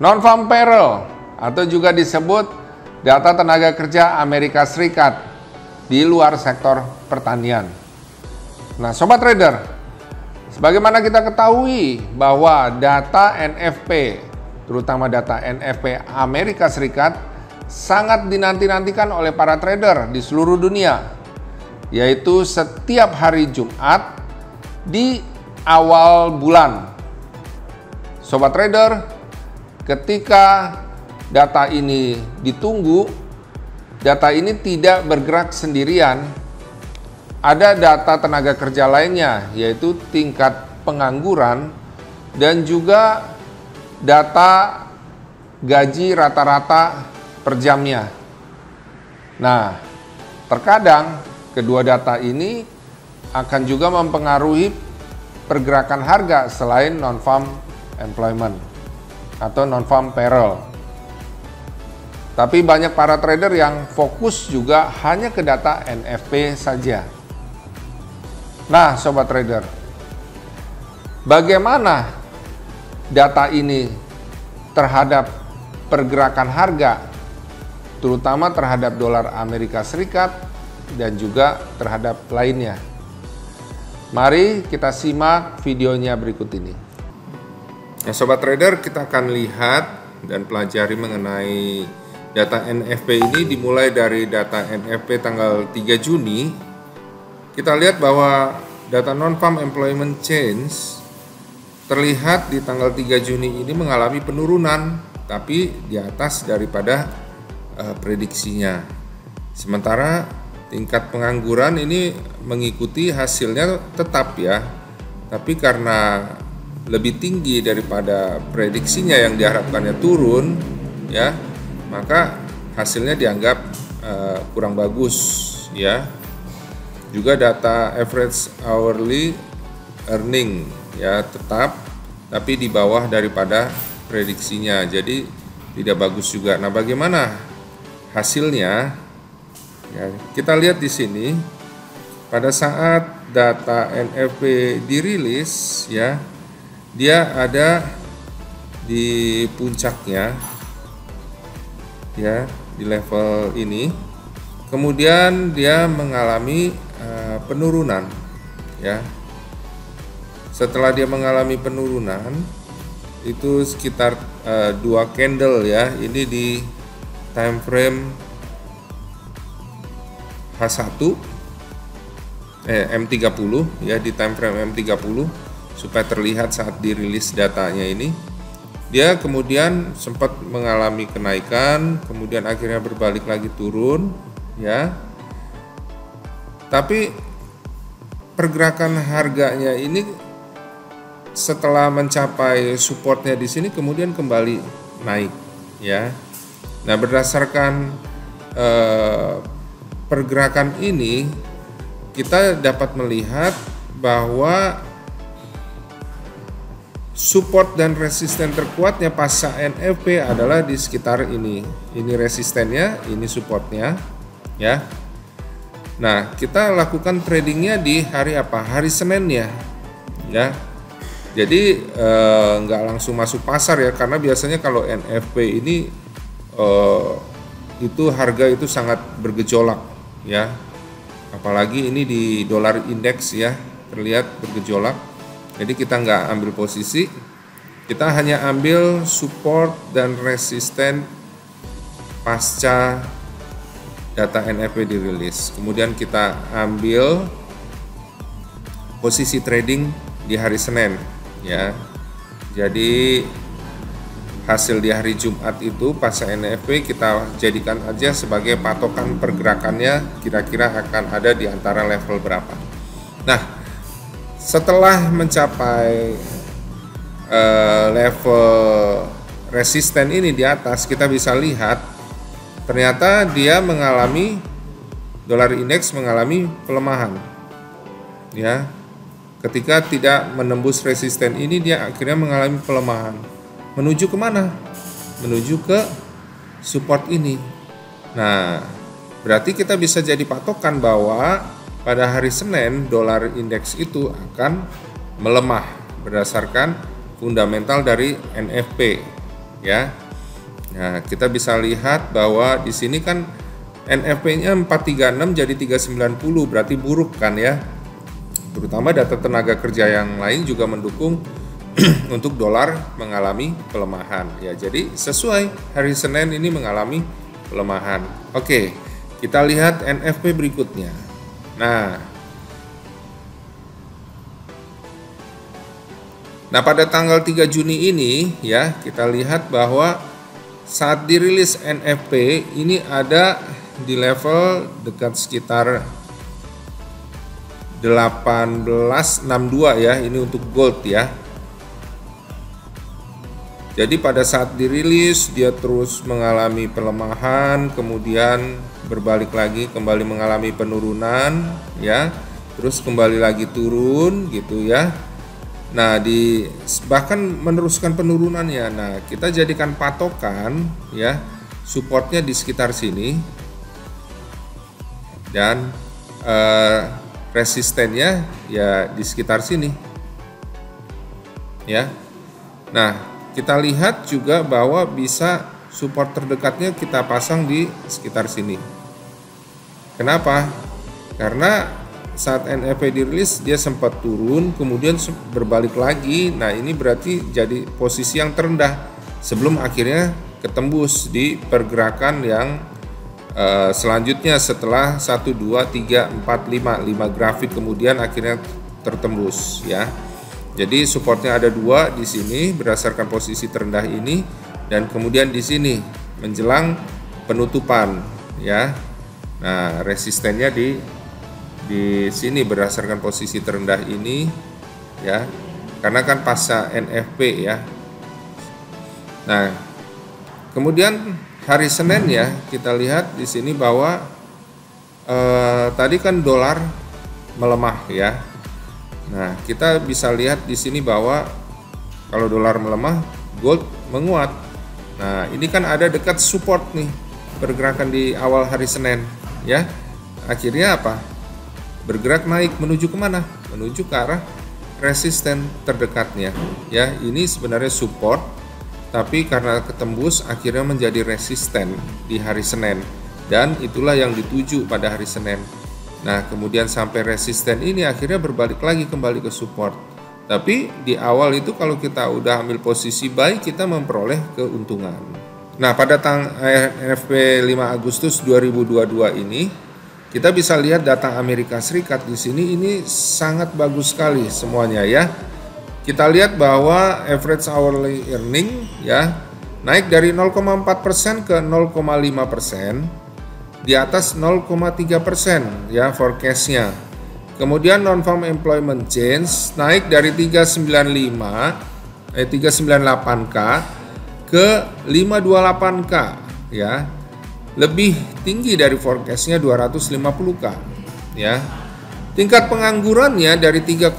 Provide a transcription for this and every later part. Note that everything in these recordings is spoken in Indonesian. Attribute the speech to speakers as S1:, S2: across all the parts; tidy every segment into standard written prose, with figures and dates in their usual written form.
S1: Non-farm payroll atau juga disebut data tenaga kerja Amerika Serikat di luar sektor pertanian. Nah, sobat trader, sebagaimana kita ketahui bahwa data NFP, terutama data NFP Amerika Serikat, sangat dinanti-nantikan oleh para trader di seluruh dunia, yaitu setiap hari Jumat di awal bulan. Sobat trader, ketika data ini ditunggu, data ini tidak bergerak sendirian. Ada data tenaga kerja lainnya, yaitu tingkat pengangguran dan juga data gaji rata-rata per jamnya. Nah, terkadang kedua data ini akan juga mempengaruhi pergerakan harga selain non-farm employment atau non-farm payroll. Tapi banyak para trader yang fokus juga hanya ke data NFP saja. Nah, sobat trader, bagaimana data ini terhadap pergerakan harga, terutama terhadap dolar Amerika Serikat dan juga terhadap lainnya? Mari kita simak videonya berikut ini. Nah, sobat trader, kita akan lihat dan pelajari mengenai data NFP ini dimulai dari data NFP tanggal 3 Juni. Kita lihat bahwa data non-farm employment change terlihat di tanggal 3 Juni ini mengalami penurunan, tapi di atas daripada prediksinya. Sementara tingkat pengangguran ini mengikuti hasilnya tetap ya, tapi karena lebih tinggi daripada prediksinya yang diharapkannya turun ya, maka hasilnya dianggap kurang bagus ya. Juga data average hourly earning ya tetap, tapi di bawah daripada prediksinya, jadi tidak bagus juga. Nah, bagaimana hasilnya? Ya, kita lihat di sini pada saat data NFP dirilis ya, dia ada di puncaknya ya, di level ini. Kemudian dia mengalami penurunan ya. Setelah dia mengalami penurunan itu sekitar 2 candle ya, ini di time frame H1 M30 ya, di time frame M30 supaya terlihat saat dirilis datanya ini. Dia kemudian sempat mengalami kenaikan, kemudian akhirnya berbalik lagi turun ya. Tapi pergerakan harganya ini setelah mencapai supportnya di sini kemudian kembali naik ya. Nah, berdasarkan pergerakan ini kita dapat melihat bahwa support dan resisten terkuatnya pasca NFP adalah di sekitar ini. Ini resistennya, ini supportnya ya. Nah, kita lakukan tradingnya di hari apa? Hari Senin ya. Jadi nggak langsung masuk pasar ya, karena biasanya kalau NFP ini itu harga itu sangat bergejolak ya. Apalagi ini di dolar indeks ya, terlihat bergejolak. Jadi kita nggak ambil posisi, kita hanya ambil support dan resisten pasca data NFP dirilis. Kemudian kita ambil posisi trading di hari Senin ya. Jadi hasil di hari Jumat itu pasca NFP kita jadikan aja sebagai patokan pergerakannya, kira-kira akan ada di antara level berapa. Nah, setelah mencapai level resisten ini di atas, kita bisa lihat ternyata dia mengalami, dolar indeks mengalami pelemahan ya. Ketika tidak menembus resisten ini, dia akhirnya mengalami pelemahan. Menuju kemana? Menuju ke support ini. Nah, berarti kita bisa jadi patokan bahwa pada hari Senin dolar indeks itu akan melemah berdasarkan fundamental dari NFP ya. Nah, kita bisa lihat bahwa di sini kan NFP-nya 436 jadi 390, berarti buruk kan ya. Terutama data tenaga kerja yang lain juga mendukung untuk dolar mengalami pelemahan ya. Jadi sesuai hari Senin ini mengalami pelemahan. Oke, kita lihat NFP berikutnya. Nah, pada tanggal 3 Juni ini ya, kita lihat bahwa saat dirilis NFP ini ada di level dekat sekitar 1862 ya, ini untuk gold ya. Jadi pada saat dirilis dia terus mengalami pelemahan, kemudian berbalik lagi kembali mengalami penurunan ya, terus kembali lagi turun gitu ya. Nah, bahkan meneruskan penurunannya. Nah, kita jadikan patokan ya, supportnya di sekitar sini dan resistennya ya di sekitar sini ya. Nah, kita lihat juga bahwa bisa support terdekatnya kita pasang di sekitar sini. Kenapa? Karena saat NFP dirilis dia sempat turun kemudian berbalik lagi. Nah, ini berarti jadi posisi yang terendah sebelum akhirnya ketembus di pergerakan yang selanjutnya setelah 1, 2, 3, 4, 5 grafik kemudian akhirnya tertembus ya. Jadi supportnya ada 2 di sini berdasarkan posisi terendah ini, dan kemudian di sini menjelang penutupan ya. Nah, resistennya di sini berdasarkan posisi terendah ini ya. Karena kan pasca NFP ya. Nah, kemudian hari Senin ya, kita lihat di sini bahwa tadi kan dolar melemah ya. Nah, kita bisa lihat di sini bahwa kalau dolar melemah, gold menguat. Nah, ini kan ada dekat support nih, pergerakan di awal hari Senin ya. Akhirnya apa? Bergerak naik menuju kemana? Menuju ke arah resisten terdekatnya ya. Ini sebenarnya support, tapi karena ketembus akhirnya menjadi resisten di hari Senin, dan itulah yang dituju pada hari Senin. Nah, kemudian sampai resisten ini akhirnya berbalik lagi kembali ke support. Tapi di awal itu kalau kita udah ambil posisi buy, kita memperoleh keuntungan. Nah, pada NFP 5 Agustus 2022 ini kita bisa lihat data Amerika Serikat di sini, ini sangat bagus sekali semuanya ya. Kita lihat bahwa average hourly earning ya naik dari 0,4% ke 0,5%, di atas 0,3% ya forecastnya. Kemudian non-farm employment change naik dari 398K ke 528K ya, lebih tinggi dari forecastnya 250K ya. Tingkat penganggurannya dari 3,6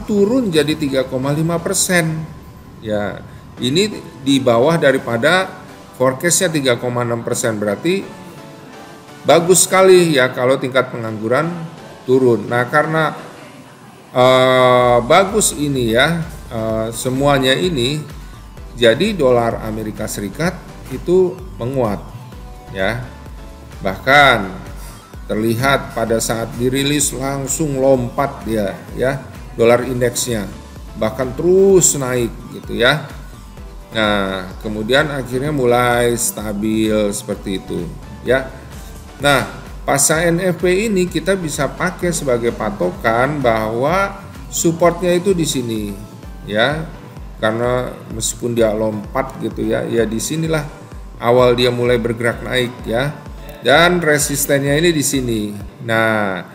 S1: turun jadi 3,5% ya. Ini di bawah daripada forecastnya 3,6%, berarti bagus sekali ya kalau tingkat pengangguran turun. Nah, karena bagus ini ya semuanya ini, jadi dolar Amerika Serikat itu menguat ya. Bahkan terlihat pada saat dirilis langsung lompat dia ya, dolar indeksnya bahkan terus naik gitu ya. Nah, kemudian akhirnya mulai stabil seperti itu ya. Nah, pasca NFP ini kita bisa pakai sebagai patokan bahwa supportnya itu di sini ya. Karena meskipun dia lompat gitu ya, ya di sinilah awal dia mulai bergerak naik ya. Dan resistennya ini di sini. Nah,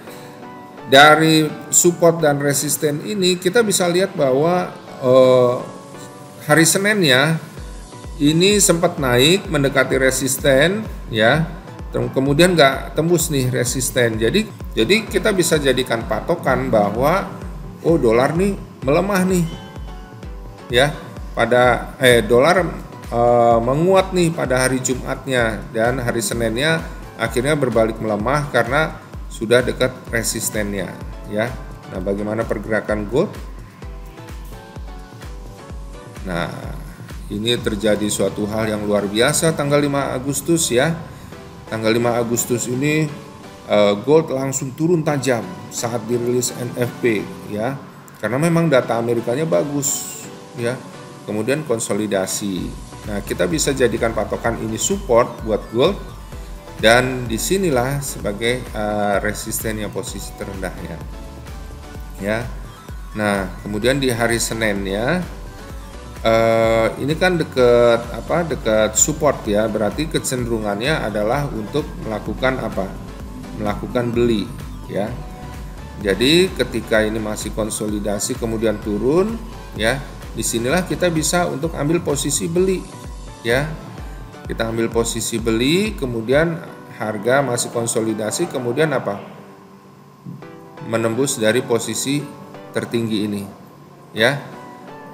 S1: dari support dan resisten ini kita bisa lihat bahwa hari Senin ya ini sempat naik mendekati resisten ya. Kemudian nggak tembus nih resisten. Jadi kita bisa jadikan patokan bahwa dolar nih melemah nih ya. Pada dolar menguat nih pada hari Jumatnya, dan hari Seninnya akhirnya berbalik melemah karena sudah dekat resistennya ya. Nah, bagaimana pergerakan gold? Nah, ini terjadi suatu hal yang luar biasa tanggal 5 Agustus ya. Tanggal 5 Agustus ini gold langsung turun tajam saat dirilis NFP ya. Karena memang data Amerikanya bagus ya. Kemudian konsolidasi. Nah, kita bisa jadikan patokan ini support buat gold, dan disinilah sebagai resistennya posisi terendahnya ya. Nah, kemudian di hari Senin ya, ini kan dekat support ya, berarti kecenderungannya adalah untuk melakukan beli ya. Jadi ketika ini masih konsolidasi kemudian turun ya, disinilah kita bisa untuk ambil posisi beli ya. Kita ambil posisi beli, kemudian harga masih konsolidasi, kemudian menembus dari posisi tertinggi ini ya,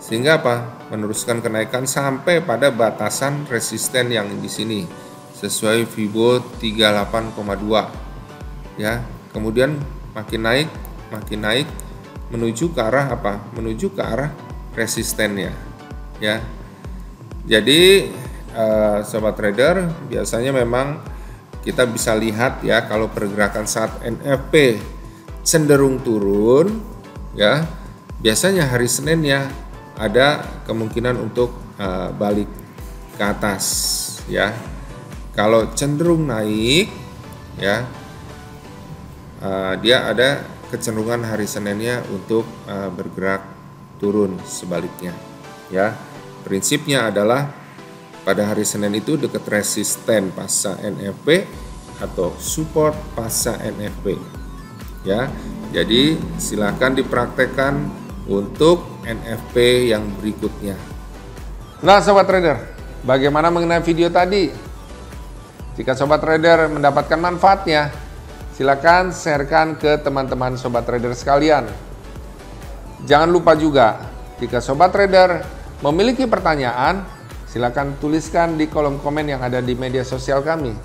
S1: sehingga meneruskan kenaikan sampai pada batasan resisten yang di sini sesuai Fibo 38,2 ya. Kemudian makin naik menuju ke arah menuju ke arah resistennya ya. Jadi sobat trader, biasanya memang kita bisa lihat ya, kalau pergerakan saat NFP cenderung turun ya, biasanya hari Senin ya ada kemungkinan untuk balik ke atas ya. Kalau cenderung naik ya, dia ada kecenderungan hari Seninnya untuk bergerak turun sebaliknya ya. Prinsipnya adalah pada hari Senin itu dekat resisten pasca NFP atau support pasca NFP ya. Jadi silakan dipraktekkan untuk NFP yang berikutnya. Nah sobat trader, bagaimana mengenai video tadi? Jika sobat trader mendapatkan manfaatnya, silakan sharekan ke teman-teman sobat trader sekalian. Jangan lupa juga, jika sobat trader memiliki pertanyaan, silakan tuliskan di kolom komen yang ada di media sosial kami.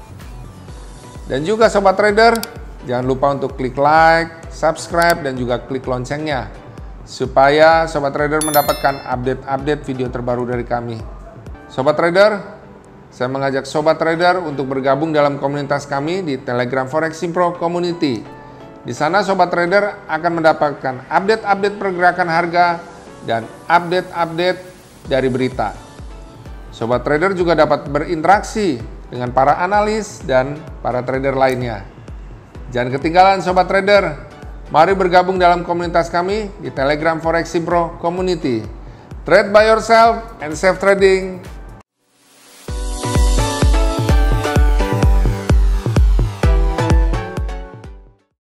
S1: Dan juga sobat trader, jangan lupa untuk klik like, subscribe, dan juga klik loncengnya, supaya sobat trader mendapatkan update-update video terbaru dari kami. Sobat trader, saya mengajak sobat trader untuk bergabung dalam komunitas kami di Telegram Foreximpro Community. Di sana sobat trader akan mendapatkan update-update pergerakan harga dan update-update dari berita. Sobat trader juga dapat berinteraksi dengan para analis dan para trader lainnya. Jangan ketinggalan sobat trader. Mari bergabung dalam komunitas kami di Telegram Foreximpro Community. Trade by yourself and safe trading.